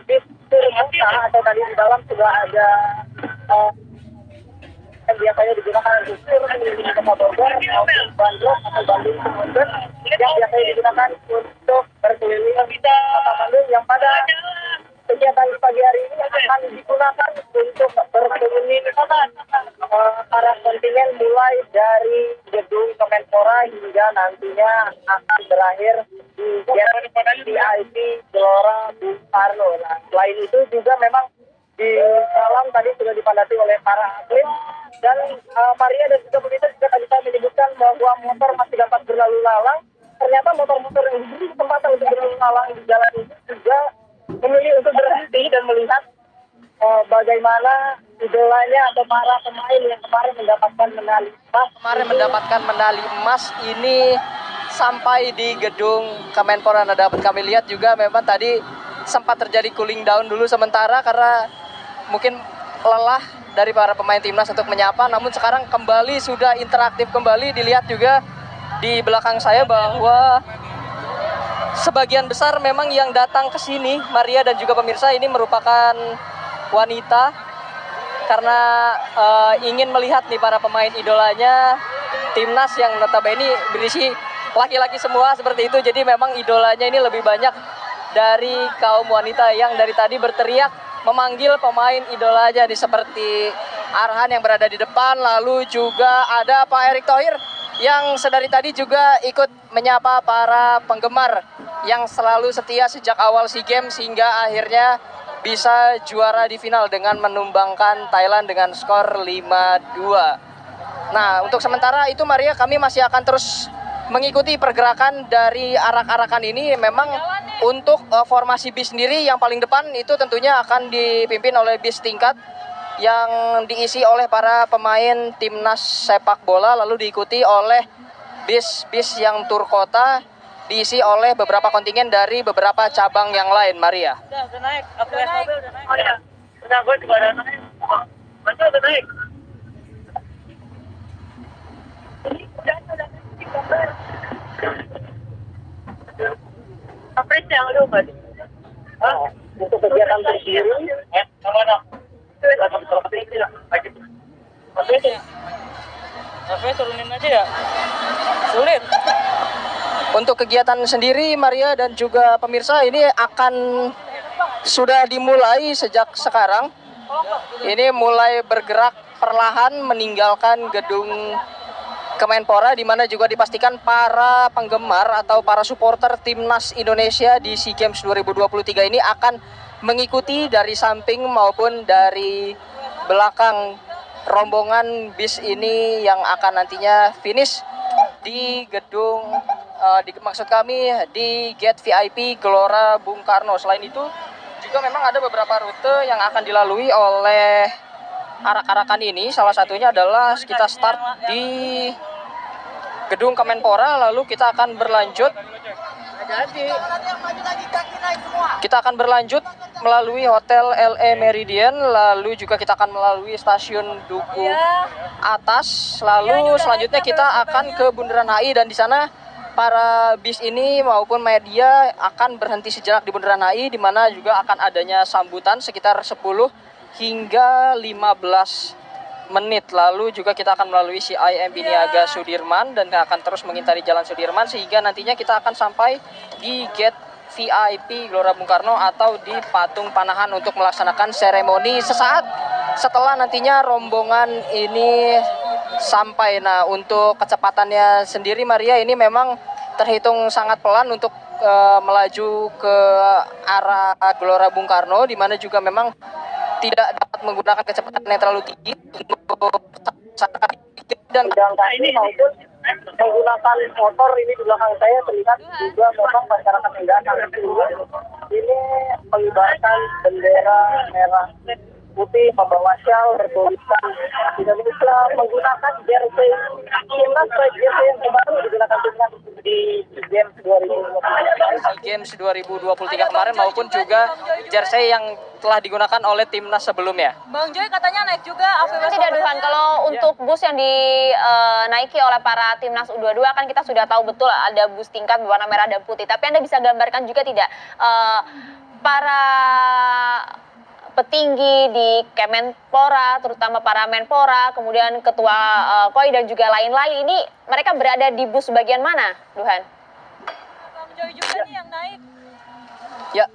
bis Surmusa, atau tadi di dalam sudah ada yang biasanya digunakan busur di Kota Bogor maupun Bandung atau Bandung Kemudian yang biasanya digunakan untuk berkeliling Kota Bandung, yang pada kegiatan pagi hari ini akan digunakan untuk berkeliling para kontingen mulai dari gedung Kemenpora hingga nantinya akan berakhir di VIP Gelora Bung Karno. Nah, selain itu juga memang di dalam tadi sudah dipadati oleh para atlet, dan Maria dan juga pemirsa juga tadi saya menyebutkan bahwa motor masih dapat berlalu lalang. Ternyata motor-motor yang diberi kesempatan untuk berlalu lalang di jalan ini juga memilih untuk berhenti dan melihat bagaimana idolanya atau para pemain yang kemarin mendapatkan medali emas. Ini sampai di gedung Kemenpora. Nah, dapat kami lihat juga memang tadi sempat terjadi cooling down dulu sementara karena mungkin lelah dari para pemain timnas untuk menyapa, namun sekarang kembali sudah interaktif kembali. Dilihat juga di belakang saya bahwa sebagian besar memang yang datang ke sini, Maria dan juga pemirsa, ini merupakan wanita karena ingin melihat nih para pemain idolanya timnas yang notabene berisi laki-laki semua seperti itu. Jadi memang idolanya ini lebih banyak dari kaum wanita yang dari tadi berteriak memanggil pemain idolanya nih, seperti Arhan yang berada di depan, lalu juga ada Pak Erick Thohir yang sedari tadi juga ikut menyapa para penggemar yang selalu setia sejak awal SEA Games hingga akhirnya bisa juara di final dengan menumbangkan Thailand dengan skor 5-2. Nah, untuk sementara itu Maria, kami masih akan terus mengikuti pergerakan dari arak-arakan ini. Memang untuk formasi bis sendiri yang paling depan itu tentunya akan dipimpin oleh bis tingkat yang diisi oleh para pemain timnas sepak bola, lalu diikuti oleh bis-bis yang tur kota diisi oleh beberapa kontingen dari beberapa cabang yang lain. Maria. Udah naik. Aku udah naik. Oh iya. Udah, gue juga udah naik. Masih udah naik. Apa yang lu Mas? Untuk kegiatan tersendiri? Mana? Tapi turunin aja ya. Sulit. Untuk kegiatan sendiri Maria dan juga pemirsa, ini akan sudah dimulai sejak sekarang. Ini mulai bergerak perlahan meninggalkan gedung Kemenpora, di mana juga dipastikan para penggemar atau para supporter timnas Indonesia di SEA Games 2023 ini akan mengikuti dari samping maupun dari belakang rombongan bis ini yang akan nantinya finish di gedung maksud kami di gate VIP Gelora Bung Karno. Selain itu juga memang ada beberapa rute yang akan dilalui oleh arak-arakan ini. Salah satunya adalah kita start di gedung Kemenpora, lalu kita akan berlanjut melalui Hotel LE Meridian, lalu juga kita akan melalui stasiun Duku Atas, lalu selanjutnya kita akan ke Bundaran HI, dan di sana para bis ini maupun media akan berhenti sejenak di Bundaran HI, di mana juga akan adanya sambutan sekitar 10 hingga 15 menit. Lalu juga kita akan melalui CIMB Niaga Sudirman dan akan terus mengintari Jalan Sudirman sehingga nantinya kita akan sampai di gate VIP Gelora Bung Karno atau di Patung Panahan untuk melaksanakan seremoni sesaat setelah nantinya rombongan ini sampai. Nah, untuk kecepatannya sendiri Maria, ini memang terhitung sangat pelan untuk melaju ke arah Gelora Bung Karno, di mana juga memang tidak dapat menggunakan kecepatan yang terlalu tinggi untuk dan ini maupun menggunakan motor. Ini di belakang saya terlihat juga memang masyarakat yang datang ini mengibarkan bendera merah putih membawa syal bertuliskan Indonesia menggunakan jersey timnas, baik jersey yang baru digunakan timnas di Games 2023. Games 2023 kemarin maupun juga jersey yang telah digunakan oleh timnas sebelumnya. Bang Joy katanya naik juga. Tidak Duhan, kalau untuk bus yang dinaiki oleh para timnas U22 kan kita sudah tahu betul ada bus tingkat berwarna merah dan putih. Tapi Anda bisa gambarkan juga tidak para petinggi di Kemenpora, terutama para Menpora, kemudian Ketua KOI dan juga lain-lain, ini mereka berada di bus bagian mana, Duhan? Bang Joy juga nih yang naik. Ya,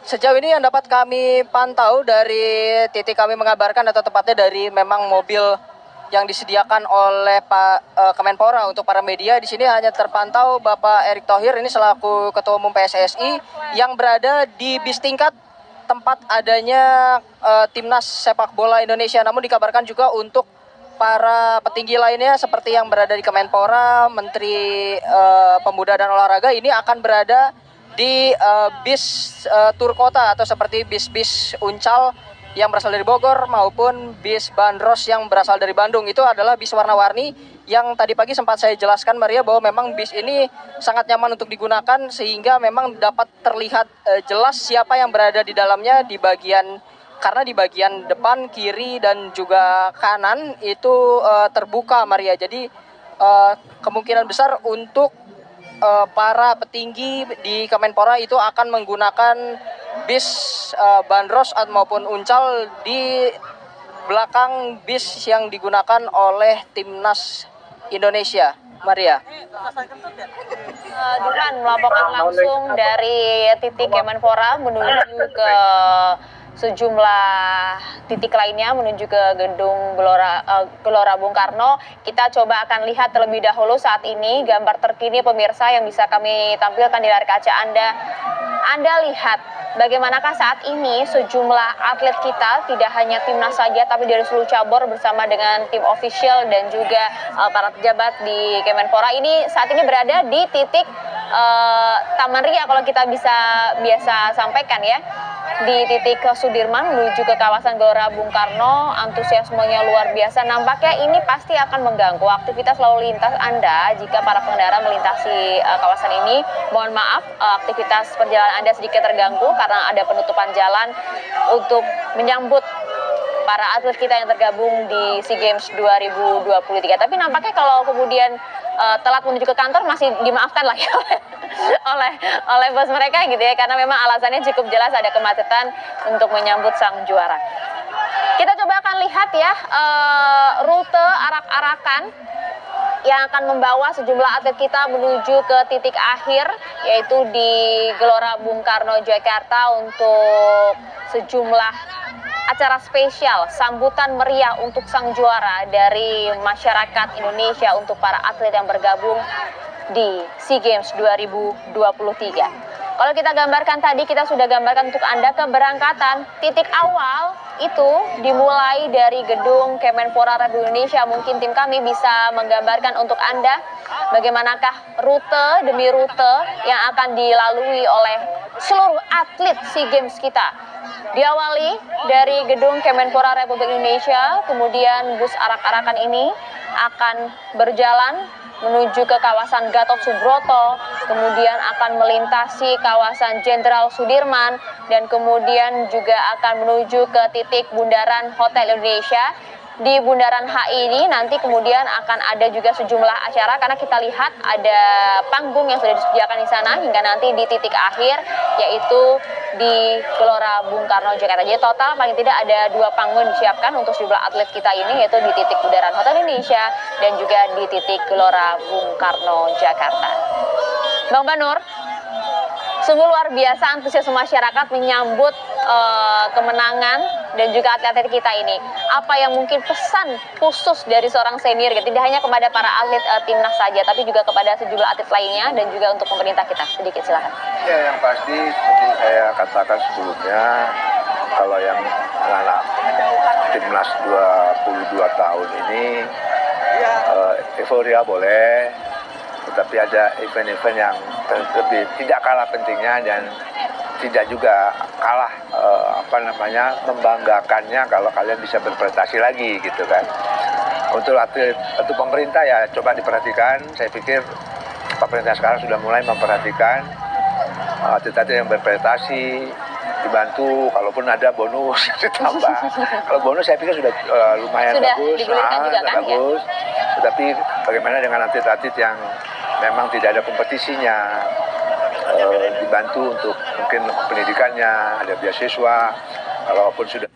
sejauh ini yang dapat kami pantau dari titik kami mengabarkan atau tepatnya dari memang mobil yang disediakan oleh Pak Kemenpora untuk para media, di sini hanya terpantau Bapak Erick Thohir ini selaku Ketua Umum PSSI yang berada di bis tingkat tempat adanya timnas sepak bola Indonesia. Namun dikabarkan juga untuk para petinggi lainnya seperti yang berada di Kemenpora, Menteri Pemuda dan Olahraga ini akan berada di bis tur kota atau seperti bis-bis Uncal yang berasal dari Bogor maupun bis Bandros yang berasal dari Bandung. Itu adalah bis warna-warni yang tadi pagi sempat saya jelaskan Maria bahwa memang bis ini sangat nyaman untuk digunakan sehingga memang dapat terlihat jelas siapa yang berada di dalamnya karena di bagian depan, kiri dan juga kanan itu terbuka Maria. Jadi kemungkinan besar untuk para petinggi di Kemenpora itu akan menggunakan bis bandros maupun uncal di belakang bis yang digunakan oleh timnas Indonesia. Maria. Duran melaporkan langsung dari titik Kemenpora menuju ke sejumlah titik lainnya menuju ke gedung Gelora Bung Karno. Kita coba akan lihat terlebih dahulu saat ini gambar terkini pemirsa yang bisa kami tampilkan di layar kaca Anda. Anda lihat bagaimanakah saat ini sejumlah atlet kita, tidak hanya timnas saja tapi dari seluruh cabur bersama dengan tim official dan juga para pejabat di Kemenpora ini saat ini berada di titik Taman Ria kalau kita biasa sampaikan ya. Di titik Sudirman menuju ke kawasan Gelora Bung Karno, antusiasmenya luar biasa. Nampaknya ini pasti akan mengganggu aktivitas lalu lintas Anda jika para pengendara melintasi kawasan ini. Mohon maaf, aktivitas perjalanan Anda sedikit terganggu karena ada penutupan jalan untuk menyambut para atlet kita yang tergabung di SEA Games 2023. Tapi nampaknya kalau kemudian telat menuju ke kantor masih dimaafkan lah ya oleh bos mereka gitu ya, karena memang alasannya cukup jelas, ada kemacetan untuk menyambut sang juara. Kita coba akan lihat ya rute arak-arakan yang akan membawa sejumlah atlet kita menuju ke titik akhir, yaitu di Gelora Bung Karno, Jakarta, untuk sejumlah acara spesial sambutan meriah untuk sang juara dari masyarakat Indonesia untuk para atlet yang bergabung di SEA Games 2023. Kalau kita gambarkan tadi, kita sudah gambarkan untuk Anda keberangkatan. Titik awal itu dimulai dari gedung Kemenpora Republik Indonesia. Mungkin tim kami bisa menggambarkan untuk Anda bagaimanakah rute demi rute yang akan dilalui oleh seluruh atlet SEA Games kita. Diawali dari gedung Kemenpora Republik Indonesia, kemudian bus arak-arakan ini akan berjalan menuju ke kawasan Gatot Subroto, kemudian akan melintasi kawasan Jenderal Sudirman, dan kemudian juga akan menuju ke titik bundaran Hotel Indonesia. Di Bundaran HI ini nanti kemudian akan ada juga sejumlah acara, karena kita lihat ada panggung yang sudah disediakan di sana hingga nanti di titik akhir, yaitu di Gelora Bung Karno, Jakarta. Jadi total paling tidak ada 2 panggung disiapkan untuk sejumlah atlet kita ini, yaitu di titik Bundaran Hotel Indonesia dan juga di titik Gelora Bung Karno, Jakarta. Bang Banur, sungguh luar biasa antusiasme masyarakat menyambut kemenangan dan juga atlet-atlet kita ini. Apa yang mungkin pesan khusus dari seorang senior, tidak hanya kepada para atlet timnas saja, tapi juga kepada sejumlah atlet lainnya dan juga untuk pemerintah kita? Sedikit silakan. Ya, yang pasti seperti saya katakan sebelumnya, kalau yang anak timnas 22 tahun ini euforia boleh, tetapi ada event-event yang lebih tidak kalah pentingnya dan tidak juga kalah membanggakannya kalau kalian bisa berprestasi lagi gitu kan. Untuk atlet, untuk pemerintah ya coba diperhatikan. Saya pikir pemerintah sekarang sudah mulai memperhatikan atlet-atlet yang berprestasi, dibantu, kalaupun ada bonus ditambah. Kalau bonus saya pikir sudah lumayan bagus, bagus. Tetapi bagaimana dengan atlet-atlet yang memang tidak ada kompetisinya, dibantu untuk mungkin pendidikannya, ada beasiswa, kalaupun sudah.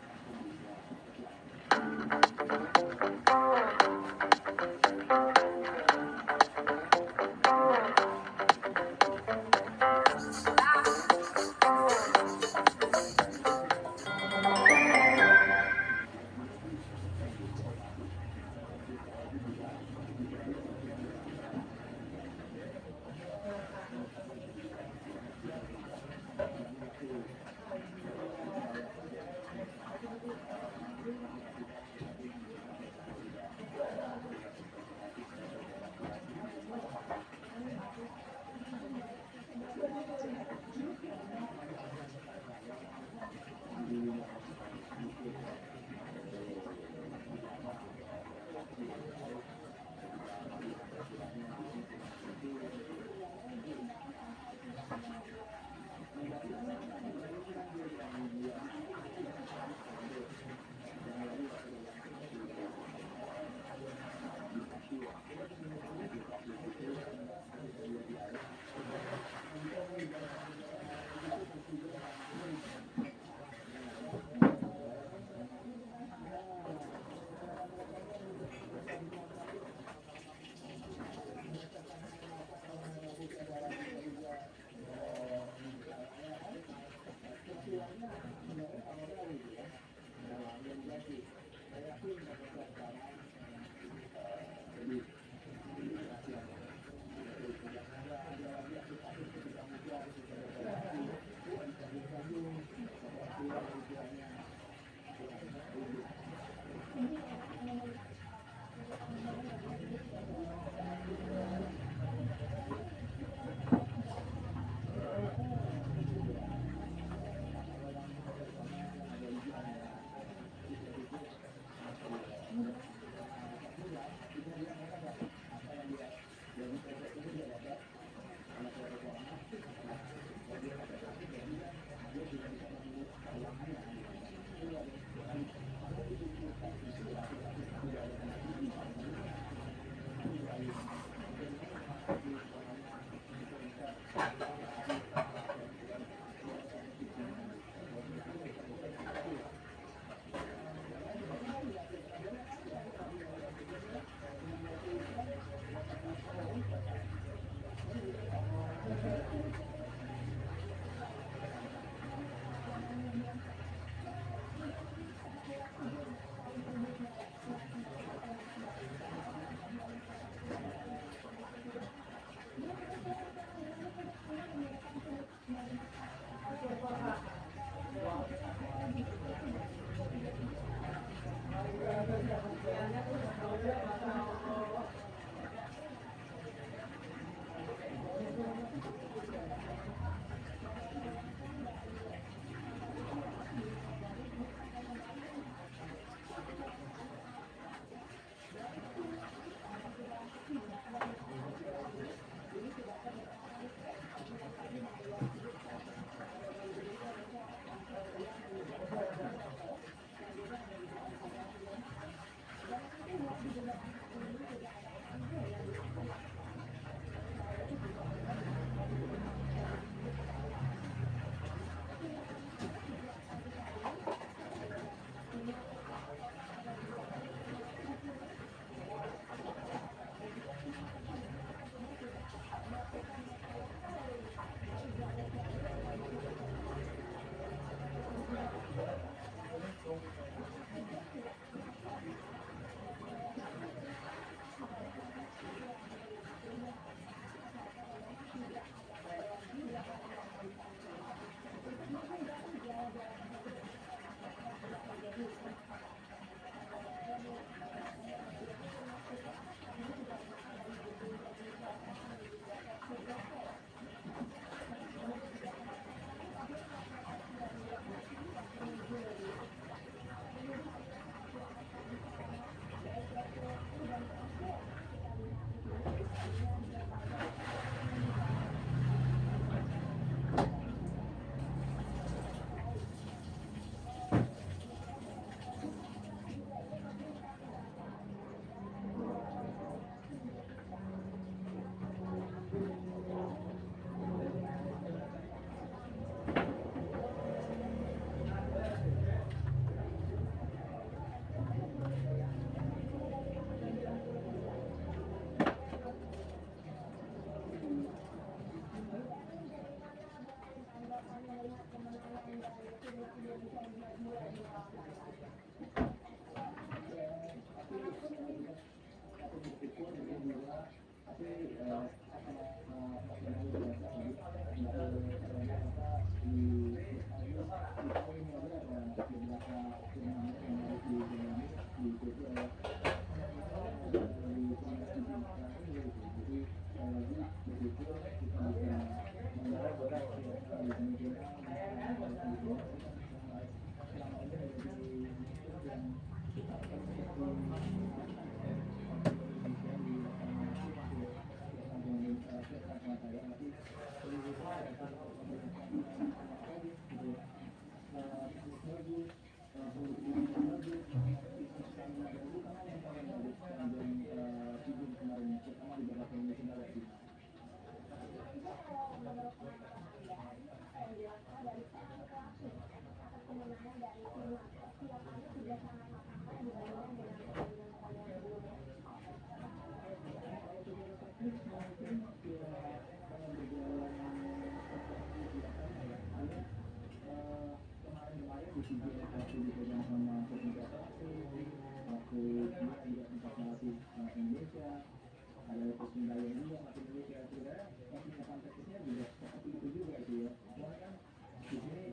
Sintayong juga masih memiliki sebenarnya masih fantastisnya juga seperti itu juga itu ya. Soalnya kan di sini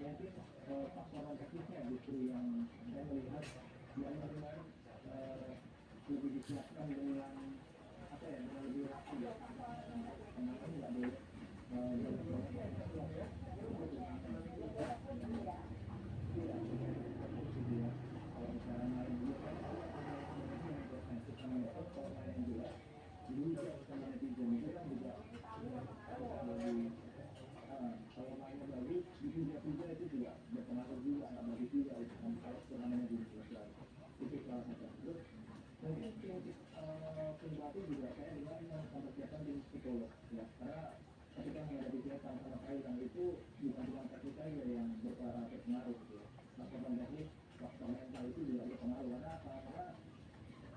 mungkin faktor teknisnya justru yang saya melihat yang benar lebih disiapkan dengan apa ya, dengan lebih rapi ya. Kenapa nggak boleh kalau misalnya main juga kan kalau main juga juga sama netizen itu kan juga lebih kalau mainnya bagus di puja-puja itu juga berpengaruh juga nggak bagus juga itu kan kalau turnamennya belum selesai itu salah satu. Terus mungkin tim pelatih juga saya dengar mempersiapkan tim psikolog ya, karena ketika menghadapi dia sama Thailand itu bukan cuma teknik saja yang berpengaruh gitu ya. Faktor teknik, faktor mental itu juga berpengaruh karena apa?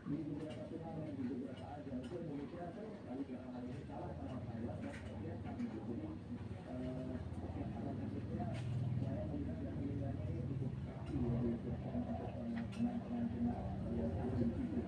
Di beberapa turnamen, di beberapa ajang itu Indonesia sering sekali belakangan ini kalah sama Thailand dan terbiasa gitu. Jadi faktor tekniknya saya melihat yang ini cukup rapi ya untuk pemain-pemain timnas yang ada di situ.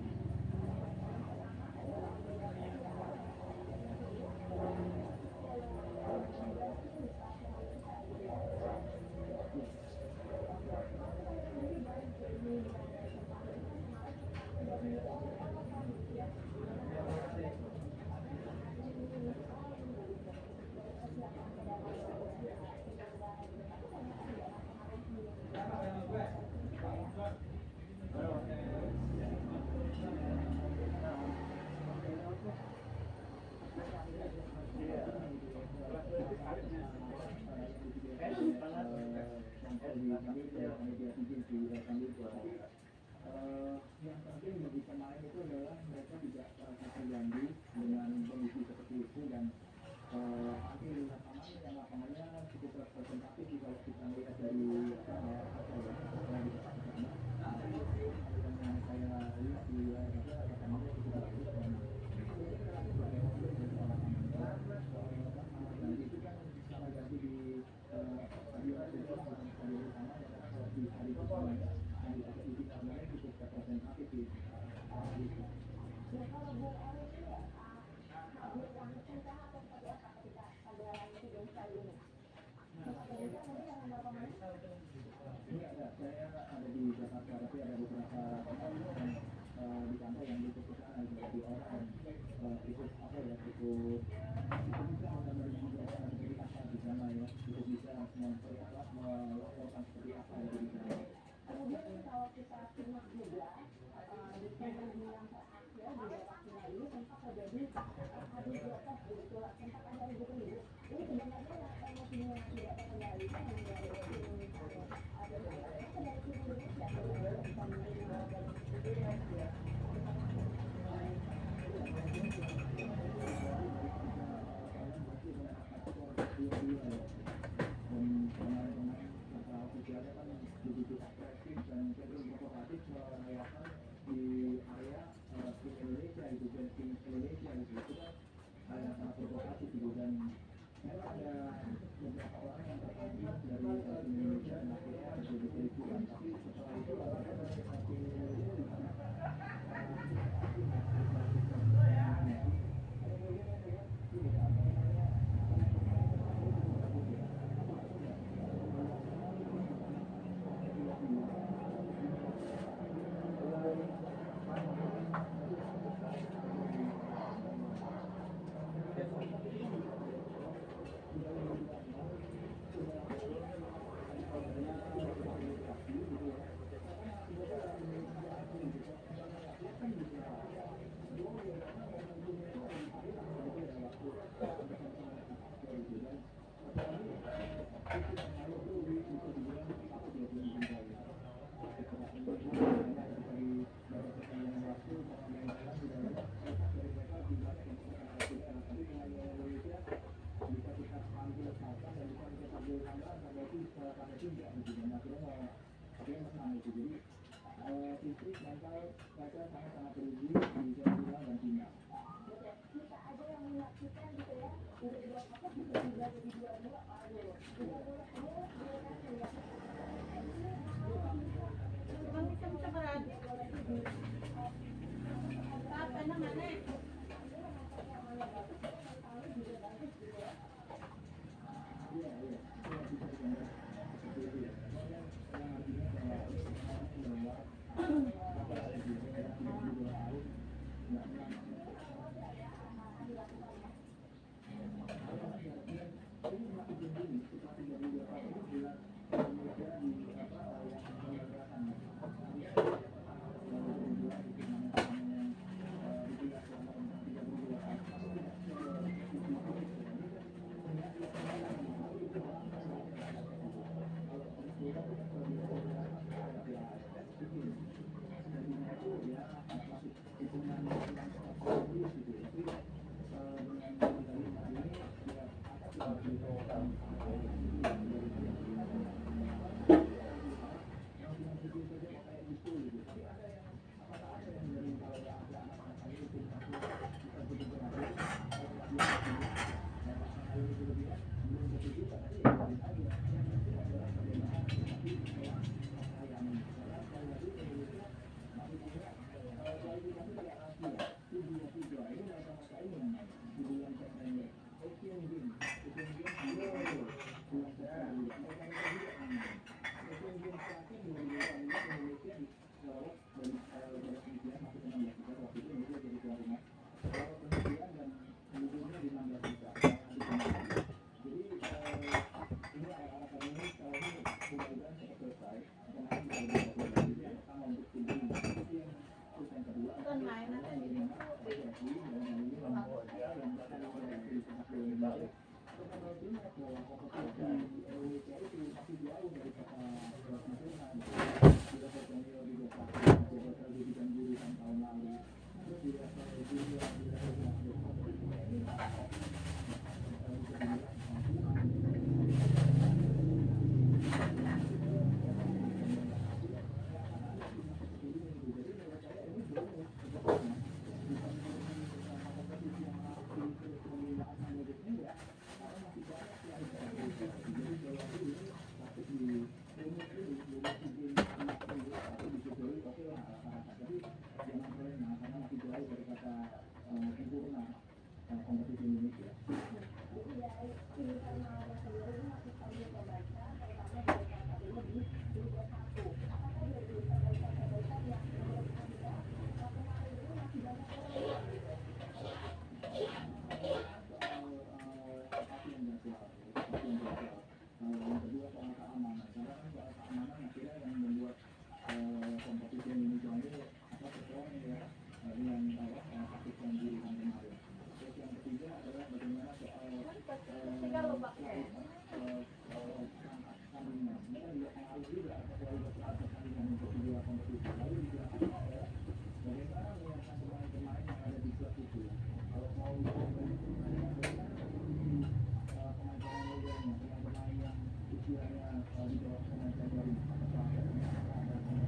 Yang penting bagi pemain itu adalah mereka tidak kasih janji dengan kondisi seperti itu dan nanti yang lapangannya cukup representatif kalau kita melihat dari yang saya lihat di lapangannya cukup bagus dan itu kan sama ganti di stadion bukan stadion utama ya, karena kalau di stadion utama yang dipakai di stadionnya cukup representatif di itu. Ini ada, saya ada di Jakarta, tapi ada beberapa teman yang di kantor yang ikut ke sana juga di orang ikut apa ya, ikut bisa mengambil juga seperti apa di sana ya, cukup bisa melakukan seperti apa ya di sana. Kemudian kalau kita simak juga di pertandingan yang terakhir di babak final ini sempat terjadi adu jotos begitu, sempat ada ribut ini. Ini sebenarnya emosinya tidak terkendalikan yang dari tim ada dari tim Indonesia bisa menerima pemain-pemain ofisialnya kan begitu agresif dan cenderung provokatif merayakan di area tim Indonesia itu, dan tim Indonesia itu kan yang sangat provokatif gitu. Dan memang ada beberapa orang yang terpanggil dari tim Indonesia dan akhirnya jadi kericuan, tapi setelah itu tim Indonesia di sana fisik, mental, mereka sangat-sangat teruji di Jawa dan Timnas. Kita ada yang menyaksikan gitu ya, udah dua apa bisa juga jadi dua-dua, aduh. Bang bisa berani. Apa namanya? kompetisi Indonesia itu masih jauh dari kata kelas nasional. Sudah senior juga coba terjadikan jurusan tahun lalu. Terus di level junior di level nasional kompetisinya ini bisa dibilang kompetisi Indonesia. Yang kedua soal keamanan, karena kan soal keamanan akhirnya yang membuat kompetisi Indonesia ini sesuai ya dengan kasus yang jurusan kemarin. Terus yang ketiga adalah bagaimana soal pertandingan. Ini kan juga pengaruh juga kualitas pertandingan untuk kedua kompetisi. Lalu juga adalah bagaimana menyiapkan pemain-pemain yang ada di klub itu. Kalau mau pemain-pemain yang usianya di bawah pemain senior ini, apakah ada kompetisi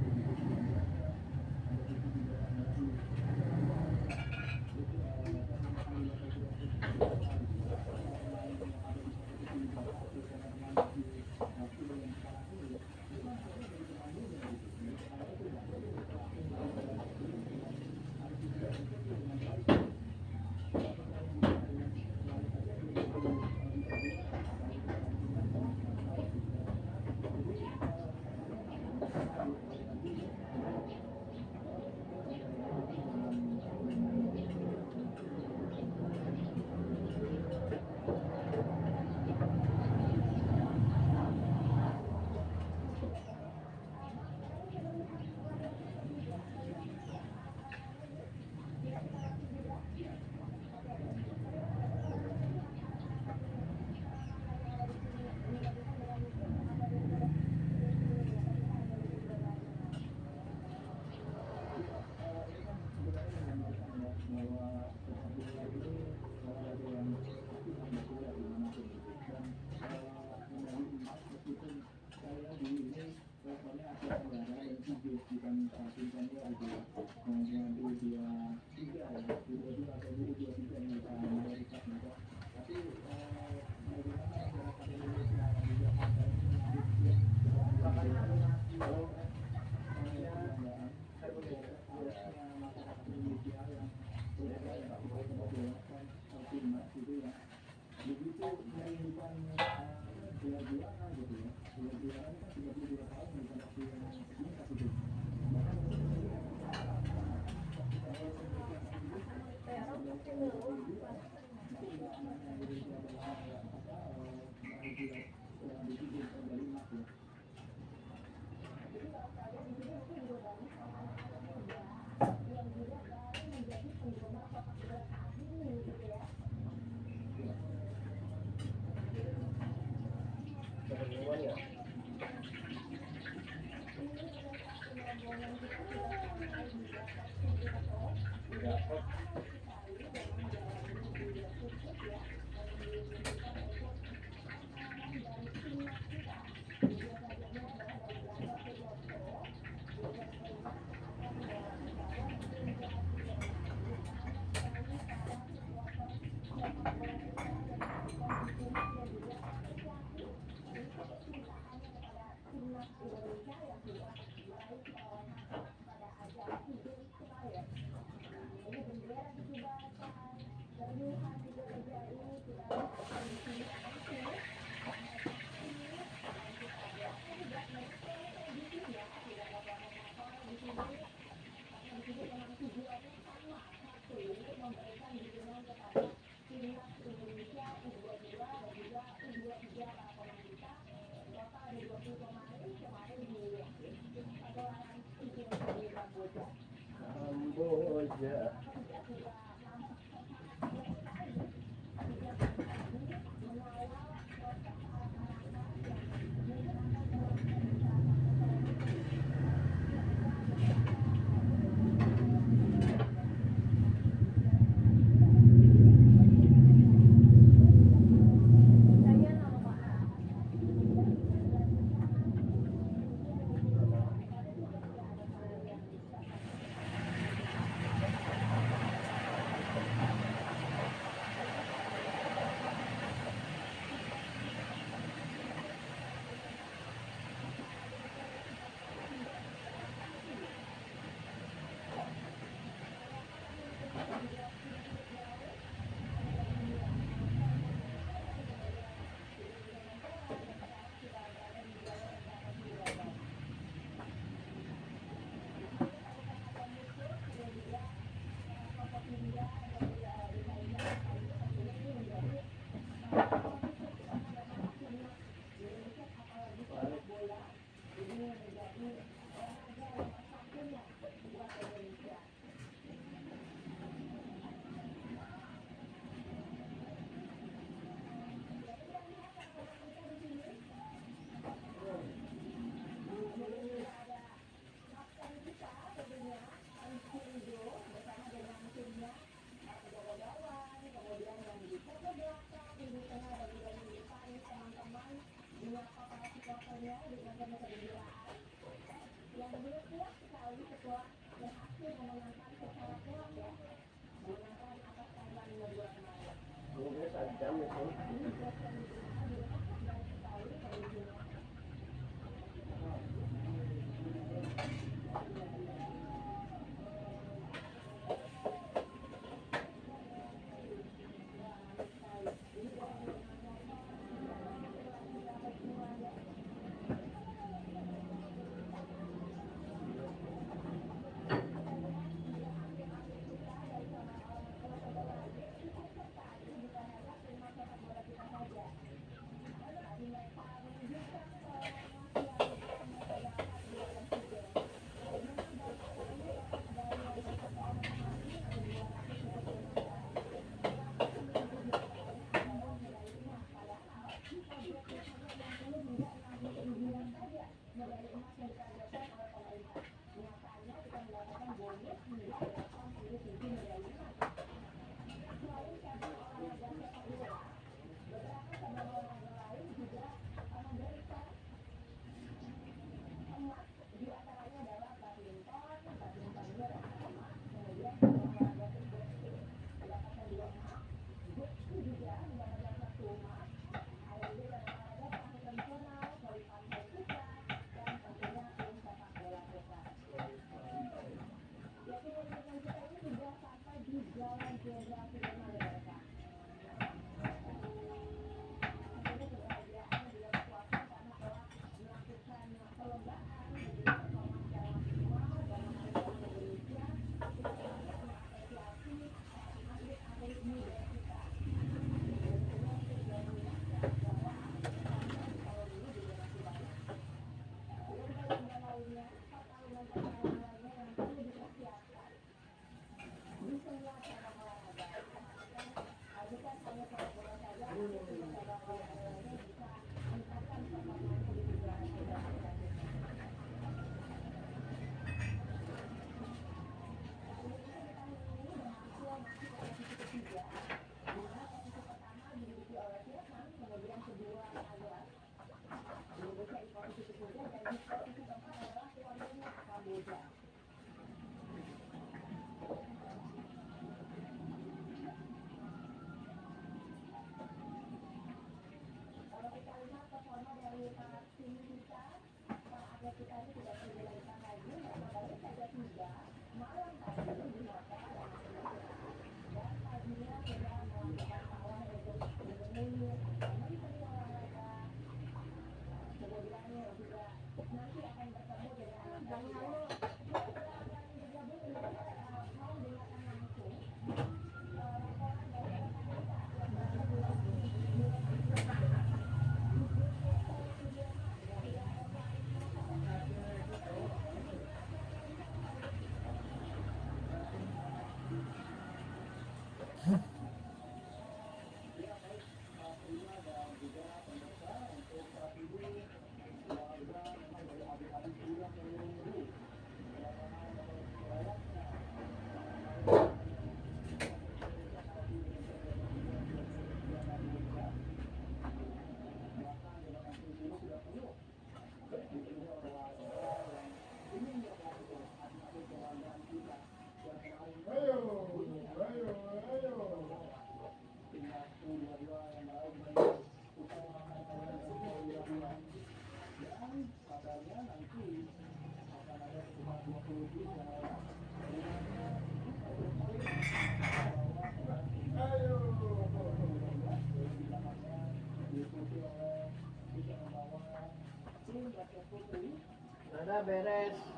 Ada beres.